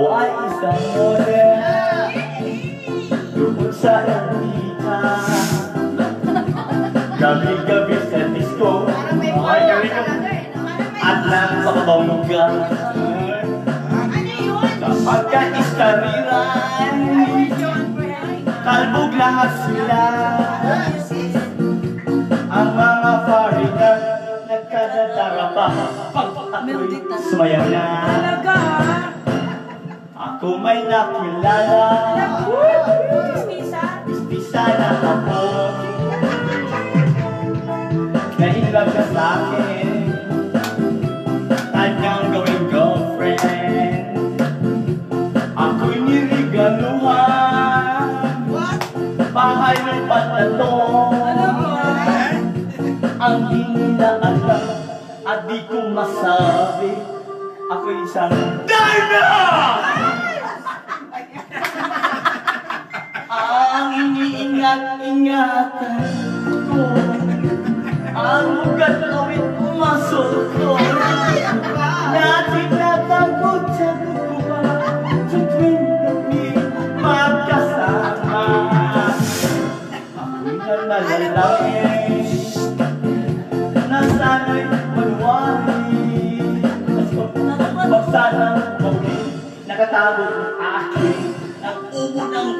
Ikaw ay isang model doon sa Ermita. Gabi-gabi sa disco ay at lang sa kabangga. Kapag ka-istariran kalbog lahat sila. Ang mga foreigner nagkadadara pa pag ako'y sumayaw na. Ako may nakilala, istisa na ako, na-inlove ka sa'kin, type kang gawing girlfriend. Ako'y nirigaluhan, bahay ng pantalon. Ang di nila alam at di ko masabi, ako'y isang Darna! Ang iniingat-ingatan ko, ang ugat awit pumasok ko, na tinatagod sa duguba sa tuwing gabi magkasama. Ako'y nalalangin na sana'y manwari, wag sanang mawin nakatago ang akin ang ubo ng